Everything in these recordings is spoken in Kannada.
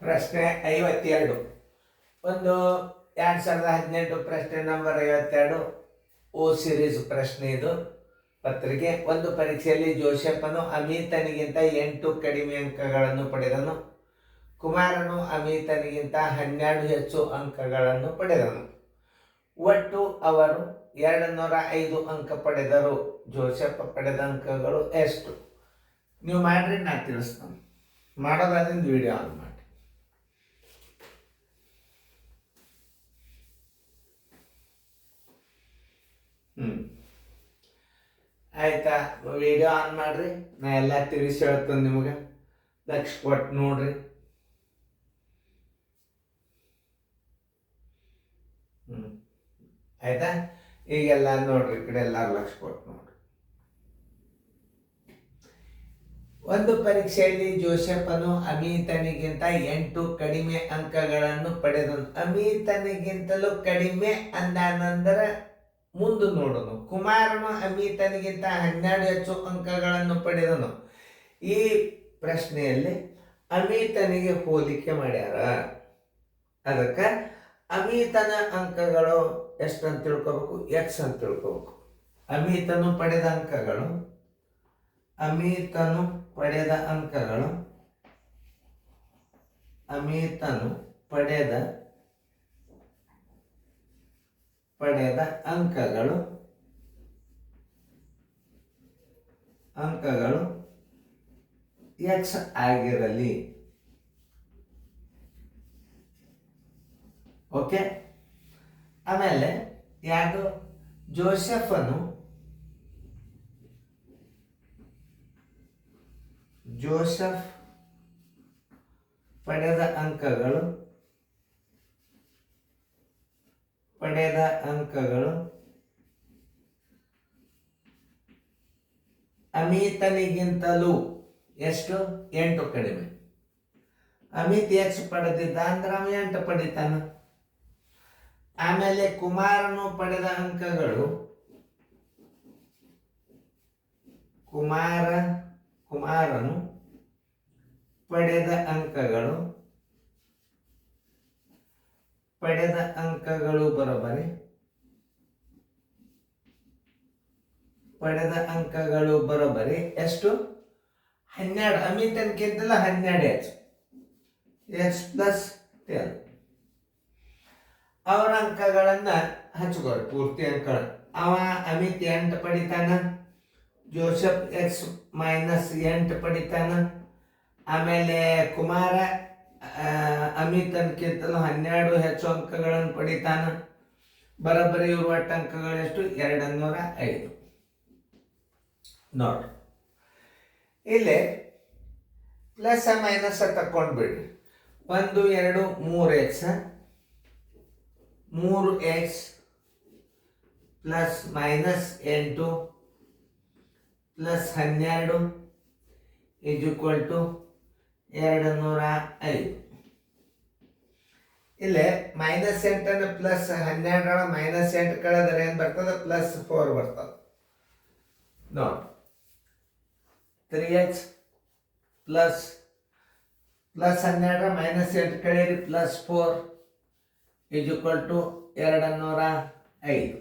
ಪ್ರಶ್ನೆ 52. ಒಂದು 2018 ಪ್ರಶ್ನೆ ನಂಬರ್ 52 ಓ ಸಿರೀಸ್ ಪ್ರಶ್ನೆ. ಇದು ಪತ್ರಿಕೆ. ಒಂದು ಪರೀಕ್ಷೆಯಲ್ಲಿ ಜೋಸೆಫನು ಅಮಿತನಿಗಿಂತ 8 ಕಡಿಮೆ ಅಂಕಗಳನ್ನು ಪಡೆದನು. ಕುಮಾರನು ಅಮಿತನಿಗಿಂತ 12 ಹೆಚ್ಚು ಅಂಕಗಳನ್ನು ಪಡೆದನು. ಒಟ್ಟು ಅವರು 205 ಅಂಕ ಪಡೆದರು. ಜೋಸೆಫ್ ಪಡೆದ ಅಂಕಗಳು ಎಷ್ಟು? ನೀವು ಮಾಡ್ರಿ, ನಾನು ತಿಳಿಸ್ತಾನೆ. ಮಾಡೋದ್ರಿಂದ ವಿಡಿಯೋ ಆನ್ ಮಾಡಿ. ಆಯ್ತಾ? ವಿಡಿಯೋ ಆನ್ ಮಾಡ್ರಿ, ನಾ ಎಲ್ಲ ತಿಳಿಸಿ ಹೇಳ್ತೇನೆ ನಿಮಗೆ. ಲಕ್ಷ ಕೊಟ್ಟು ನೋಡ್ರಿ. ಆಯ್ತಾ? ಈಗೆಲ್ಲ ನೋಡ್ರಿ, ಈ ಕಡೆ ಎಲ್ಲಾರು ಲಕ್ಷ ಕೊಟ್ಟು ನೋಡ್ರಿ. ಒಂದು ಪರೀಕ್ಷೆಯಲ್ಲಿ ಜೋಸೆಫನು ಅಮಿತನಿಗಿಂತ 8 ಕಡಿಮೆ ಅಂಕಗಳನ್ನು ಪಡೆದನು. ಅಮಿತನಿಗಿಂತಲೂ ಕಡಿಮೆ ಅಂದಾನಂದ್ರೆ ಮುಂದೆ ನೋಡೋನು. ಕುಮಾರನು ಅಮಿತನಿಗಿಂತ 12 ಹೆಚ್ಚು ಅಂಕಗಳನ್ನು ಪಡೆದನು. ಈ ಪ್ರಶ್ನೆಯಲ್ಲಿ ಅಮಿತನಿಗೆ ಹೋಲಿಕೆ ಮಾಡ್ಯಾರ. ಅದಕ್ಕೆ ಅಮಿತನ ಅಂಕಗಳು ಎಷ್ಟು ಅಂತ ತಿಳ್ಕೊಬೇಕು? ಎಕ್ಸ್ ಅಂತ ತಿಳ್ಕೊಬೇಕು. ಅಮಿತನು ಪಡೆದ ಅಂಕಗಳು ಅಮಿತನು ಪಡೆದ ಅಂಕಗಳು ಅಂಕಗಳು ಎಕ್ಸ್ ಆಗಿರಲಿ. ಓಕೆ. ಆಮೇಲೆ ಯಾವುದು? ಜೋಸೆಫ್ ಪಡೆದ ಅಂಕಗಳು ಅಮಿತನಿಗಿಂತಲೂ ಎಷ್ಟು? 8 ಕಡಿಮೆ. ಅಮಿತ್ ಎಕ್ಸ್ ಪಡೆದಿದ್ದ ಅಂದ್ರೆ ಅವ 8 ಪಡಿತಾನ. ಆಮೇಲೆ ಕುಮಾರನು ಪಡೆದ ಅಂಕಗಳು ಕುಮಾರನು ಪಡೆದ ಅಂಕಗಳು ಬರೋಬರಿ ಎಷ್ಟು? 12. ಅಮಿತನ್ಕಿಂತಲ 12 ಎಕ್ಸ್ ಪ್ಲಸ್ 10. ಅವರ ಅಂಕಗಳನ್ನ ಹಚ್ಕೋರಿ, ಪೂರ್ತಿ ಅಂಕಗಳು. ಅಮಿತ್ 8 ಪಡಿತಾನ, ಜೋಸೆಫ್ ಎಕ್ಸ್ ಮೈನಸ್ 8 ಪಡಿತಾನ. ಆಮೇಲೆ ಕುಮಾರ ಅಮಿತನ್ಕಿಂತಲೂ 12 ಹೆಚ್ಚು ಅಂಕಗಳನ್ನು ಪಡಿತಾನ. ಬರೋಬ್ಬರಿ ಇವ್ರ ಒಟ್ಟು ಅಂಕಗಳು ಎಷ್ಟು? 205. ನೋಡ್ರಿ, ಇಲ್ಲಿ ಪ್ಲಸ್ ಮೈನಸ್ ತಕೊಂಡ್ಬಿಡ್ರಿ. 1 2 3x plus minus 8 plus 12 is equal to 205. ಇಲ್ಲಿ ಮೈನಸ್ 8 ಪ್ಲಸ್ 12 ಮೈನಸ್ 8 ಕಳೆದ್ರೆ ಏನು ಬರ್ತದೆ? ಪ್ಲಸ್ 4 ಬರ್ತದೆ. ನೋಡಿ, 3x ಪ್ಲಸ್ 12 ಮೈನಸ್ 8 ಕಳೆಯಿರಿ plus 4 is equal to 205.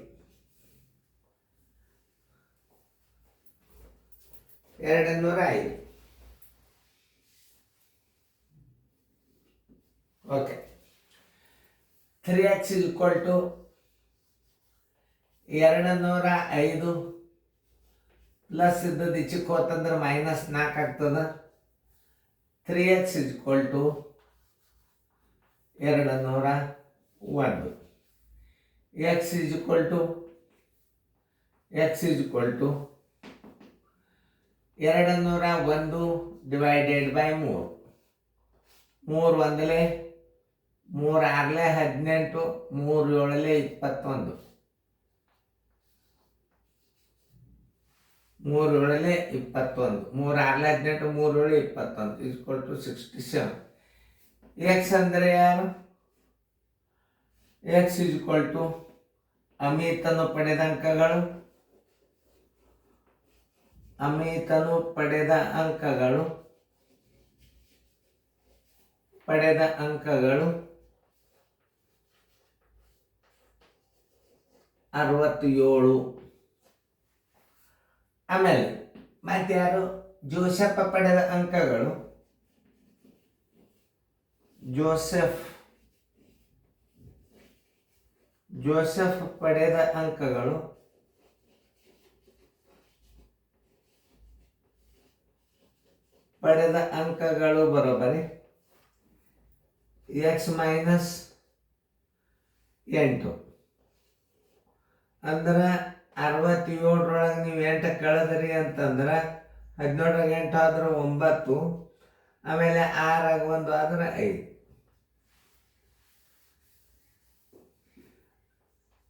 205. Okay. 3x is equal to 205 plus ಇದ್ದದ್ದು ಈಚೆಗೆ ಹೋತಂದ್ರೆ ಮೈನಸ್ 4 ಆಗ್ತದ. 3x is equal to 201. x is equal to 201 divided by 3. 3 1 3 6 18, 3 7 21, 3 7 21, 3 6 18, 3 7 21 equal to 67. X ಅಂದರೆ ಯಾರು? ಎಕ್ಸ್ ಈಸ್ ಈಕ್ವಲ್ ಟು ಅಮಿತನು ಪಡೆದ ಅಂಕಗಳು ಅಮಿತನು ಪಡೆದ ಅಂಕಗಳು ಪಡೆದ ಅಂಕಗಳು 67. ಆಮೇಲೆ ಮತ್ತೆ ಯಾರು ಜೋಸೆಫ್ ಪಡೆದ ಅಂಕಗಳು ಜೋಸೆಫ್ ಪಡೆದ ಅಂಕಗಳು ಬರೋಬ್ಬರಿ x - 8. ಅಂದ್ರೆ 67ರೊಳಗೆ ನೀವು 8 ಕಳೆದ್ರಿ ಅಂತಂದ್ರೆ 17 8 ಆದ್ರೆ 9, ಆಮೇಲೆ 6 1 ಆದ್ರೆ 5.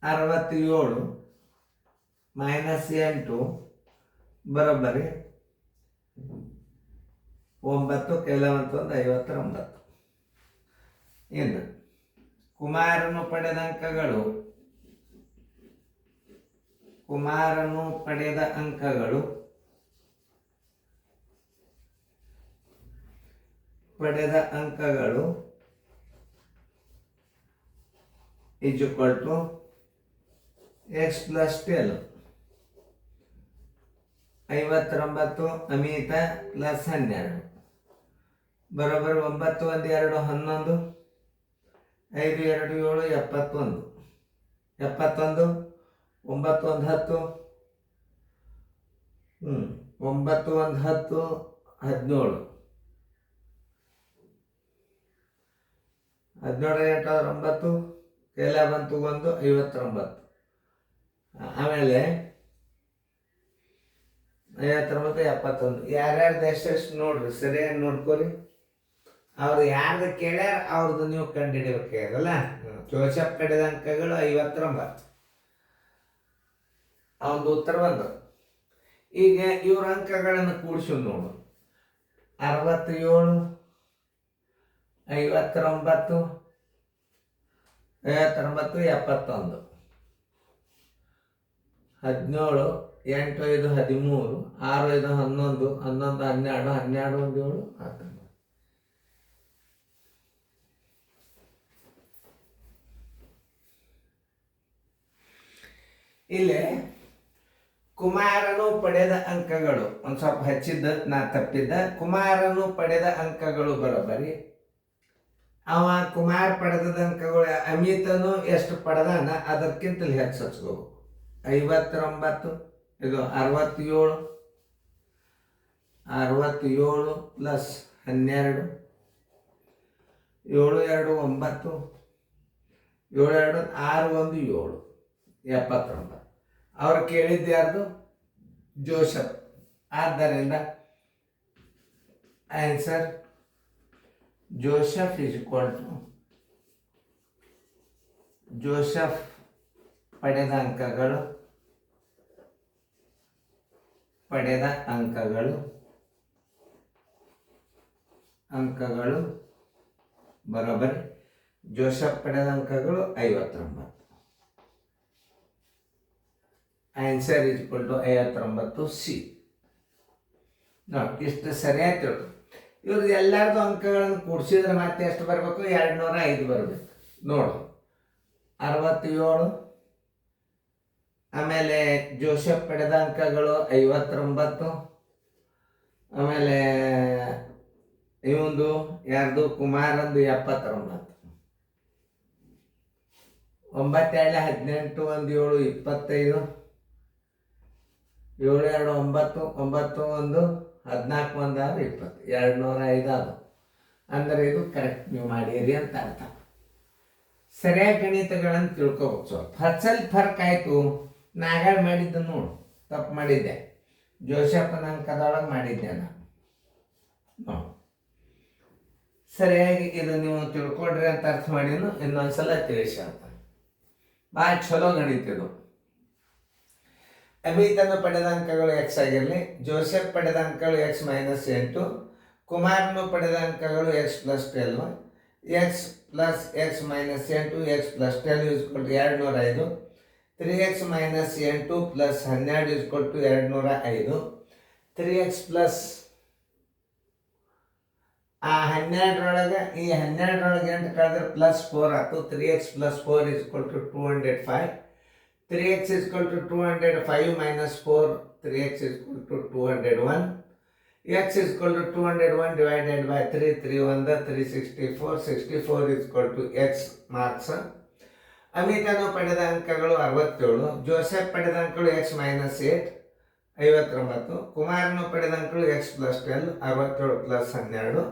67 - 8 ಬರೋಬ್ಬರಿ 9 ಕೆಲವಂತ 59. ಇನ್ನು ಕುಮಾರನು ಪಡೆದ ಅಂಕಗಳು （x + 12）. 59 ಅಮಿತ ಪ್ಲಸ್ 12 ಬರೋಬ್ಬರಿ 9 1 2 11, 5 2 7 71. 9 1 10, 9 1 10 17. 17 8 9, ಕೆಲ ಬಂತು 1 59. ಆಮೇಲೆ 59 71. ಯಾರ್ಯಾರ್ದು ಎಷ್ಟೆಷ್ಟು ನೋಡ್ರಿ, ಸರಿಯಾಗಿ ನೋಡ್ಕೊರಿ. ಅವ್ರು ಯಾರ್ದು ಕೇಳ್ಯಾರ ಅವ್ರದ್ದು ನೀವು ಕಂಡುಹಿಡಿಬೇಕಾಗಲ್ಲ. ಜೋಸೆಫ್ ಪಡೆದ ಅಂಕಗಳು 59. ಅವನದು ಉತ್ತರ ಬಂದು. ಈಗ ಇವ್ರ ಅಂಕಗಳನ್ನು ಕೂಡಿಸಿ ನೋಡು. 67 59 71 17. 17 8 5 13, 6 5 11, 11 12, 12 1 7 19. ಇಲ್ಲಿ ಕುಮಾರನು ಪಡೆದ ಅಂಕಗಳು ಒಂದು ಸ್ವಲ್ಪ ಹಚ್ಚಿದ್ದ ನಾ ತಪ್ಪಿದ್ದ. ಕುಮಾರನು ಪಡೆದ ಅಂಕಗಳು ಬರೋಬ್ಬರಿ ಅವ ಕುಮಾರ್ ಪಡೆದ ಅಂಕಗಳು ಅಮಿತನು ಎಷ್ಟು ಪಡೆದಾನ ಅದಕ್ಕಿಂತಲೂ ಹೆಚ್ಚು ಹಚ್ಕೋಬೇಕು. 59 ಇದು 67 ಪ್ಲಸ್ 12, 7 2 9, 7 2 6 1 7 79. ಅವ್ರು ಕೇಳಿದ್ದು ಯಾರ್ದು? ಜೋಸೆಫ್. ಆದ್ದರಿಂದ ಆನ್ಸರ್ ಜೋಸೆಫ್ ಜೋಸೆಫ್ ಪಡೆದ ಅಂಕಗಳು ಬರೋಬ್ಬರಿ ಜೋಸೆಫ್ ಪಡೆದ ಅಂಕಗಳು 59. Answer = 59 C. ನೋಡಿ, ಇಷ್ಟು ಸರಿಯಾಗಿ ತಿಳ್ಕೊ. ಇವ್ರದ್ದು ಎಲ್ಲರದು ಅಂಕಗಳನ್ನು ಕೂಡಿಸಿದ್ರೆ ಮತ್ತೆ ಎಷ್ಟು ಬರಬೇಕು? 205 ಬರಬೇಕು. ನೋಡು, 67, ಆಮೇಲೆ ಜೋಸೆಫ್ ಪಡೆದ ಅಂಕಗಳು 59, ಆಮೇಲೆ ಇವಂದು ಯಾರ್ದು ಕುಮಾರಂದು 79. 9 2 18, 1 7 25, 7 2 9, 9 1 14 1 20, 205 ಅದು. ಅಂದರೆ ಇದು ಕರೆಕ್ಟ್ ನೀವು ಮಾಡಿರಿ ಅಂತ ಅರ್ಥ. ಸರಿಯಾಗಿ ಗಣಿತಗಳನ್ನು ತಿಳ್ಕೊಬೇಕು. ಸ್ವಲ್ಪ ಫರ್ಕ್ ಆಯಿತು. ನಾಗಾಳ್ ಮಾಡಿದ್ದು ನೋಡು, ತಪ್ಪು ಮಾಡಿದ್ದೆ. ಜೋಸೆಫನ ಅಂಕದೊಳಗೆ ಮಾಡಿದ್ದೆ ನಾನು. ನೋಡು, ಸರಿಯಾಗಿ ಇದು ನೀವು ತಿಳ್ಕೊಡ್ರಿ ಅಂತ ಅರ್ಥ ಮಾಡಿನು. ಇನ್ನೊಂದ್ಸಲ ತಿಳಿಸಿ ಅಂತ. ಭಾಳ ಚಲೋ ಗಣಿತಿದ್ದು. ಅಮಿತನು ಪಡೆದ ಅಂಕಗಳು x ಆಗಿರಲಿ, ಜೋಸೆಫ್ ಪಡೆದ ಅಂಕಗಳು x - 8, ಕುಮಾರನು ಪಡೆದ ಅಂಕಗಳು x + 12, x + x - 8, x + 12 = 205, 3x - 8 + 12 = 205, 3x + ಆ 12ರೊಳಗೆ ಈ 12ರೊಳಗೆ 8 ಕಳೆದ್ರೆ +4 ಆಯ್ತು. 3x + 4 = 205. 3x = 205 - 4, 3x = 201. x = 201 / 3, 3 1 364. 64 = x marks. ಅಮಿತನು ಪಡೆದ ಅಂಕಗಳು 67. ಜೋಸೆಫ್ ಪಡೆದ ಅಂಕಗಳು x - 8 59. ಕುಮಾರನು ಪಡೆದ ಅಂಕಗಳು x + 12 67 + 12 71.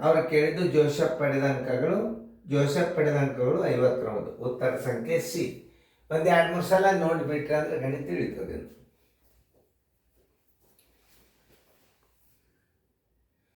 ಅವರು ಕೇಳಿದ್ದು ಜೋಸೆಫ್ ಪಡೆದ ಅಂಕಗಳು 59. ಉತ್ತರ ಸಂಖ್ಯೆ ಸಿ. ಒಂದು 2-3 ಸಲ ನೋಡಿಬಿಟ್ರೆ ಅಂದರೆ ಗಣಿತ ತಿಳಿತದೆ.